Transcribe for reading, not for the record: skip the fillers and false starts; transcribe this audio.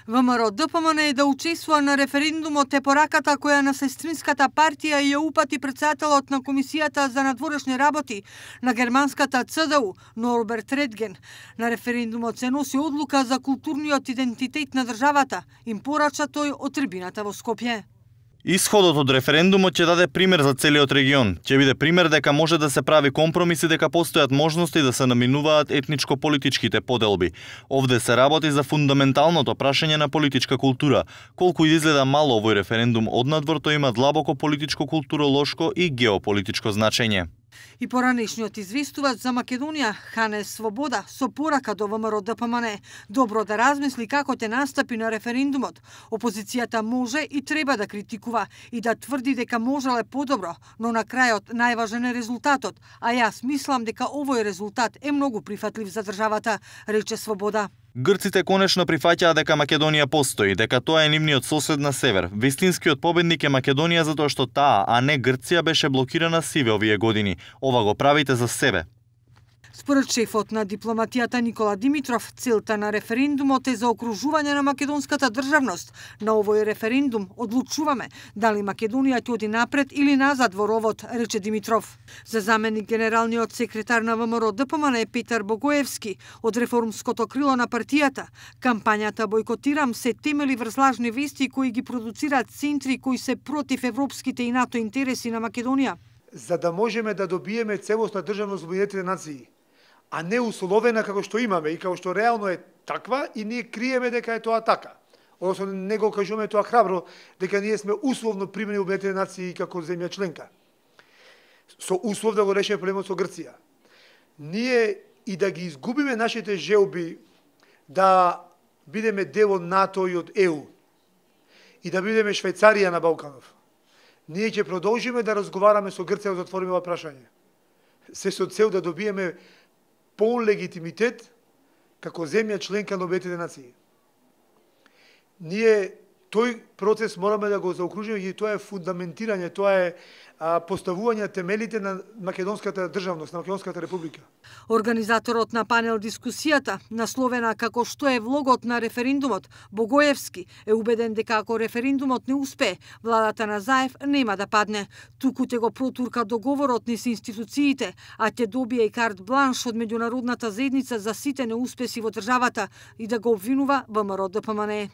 ВМРО ДПМН е да учествува на референдумот е пораката која на сестринската партија ја упати претседателот на Комисијата за надворешни работи на германската ЦДУ Норберт Редген. На референдумот се носи одлука за културниот идентитет на државата, им порача тој од трибината во Скопје. Исходот од референдумот ќе даде пример за целиот регион. Ќе биде пример дека може да се прави компромис и дека постојат можности да се наминуваат етничко-политичките поделби. Овде се работи за фундаменталното прашање на политичка култура. Колку изгледа мало овој референдум однадвор, тој има длабоко политичко, културолошко и геополитичко значење. И поранешниот известувач за Македонија, Хане Свобода, со порака до ВМРО ДПМН, добро да размисли како ќе настапи на референдумот. Опозицијата може и треба да критикува и да тврди дека можеле подобро, но на крајот најважен е резултатот, а јас мислам дека овој резултат е многу прифатлив за државата, рече Свобода. Грците конечно прифаќаа дека Македонија постои, дека тоа е нивниот сосед на север. Вистинскиот победник е Македонија затоа што таа, а не Грција, беше блокирана сиве овие години. Ова го правите за себе. Според шефот на дипломатијата Никола Димитров, целта на референдумот е за окружување на македонската државност. На овој референдум одлучуваме дали Македонија ќе оди напред или назад во ровот, рече Димитров. За заменик генералниот секретар на ВМРО ДПМН Петар Богоевски од реформското крило на партијата, кампањата Бојкотирам се темели врз лажни вести кои ги продуцираат центри кои се против европските и НАТО интереси на Македонија. За да можеме да добиеме целосна државност во Обединетите нации, а не условена како што имаме и како што реално е таква и ние криеме дека е тоа така. Односно не го кажуваме тоа храбро дека ние сме условно примени во Обединетите нации како земја членка. Со услов да го решиме проблемот со Грција. Ние и да ги изгубиме нашите желби да бидеме дел од НАТО и од ЕУ и да бидеме Швајцарија на Балканов. Ние ќе продолжиме да разговараме со Грција да отвориме ова прашање. Се со цел да добиеме полн легитимитет како земја членка на Обединетите нации. Ние тој процес мораме да го заокружиме и тоа е фундаментирање, тоа е поставување темелите на македонската државност, на Македонската република. Организаторот на панел дискусијата, насловена како што е влогот на референдумот, Богоевски, е убеден дека ако референдумот не успее, владата на Заев нема да падне. Туку ќе го протурка договорот низ институциите, а ќе добие и карт бланш од меѓународната заедница за сите неуспеси во државата и да го обвинува ВМРО ДПМН.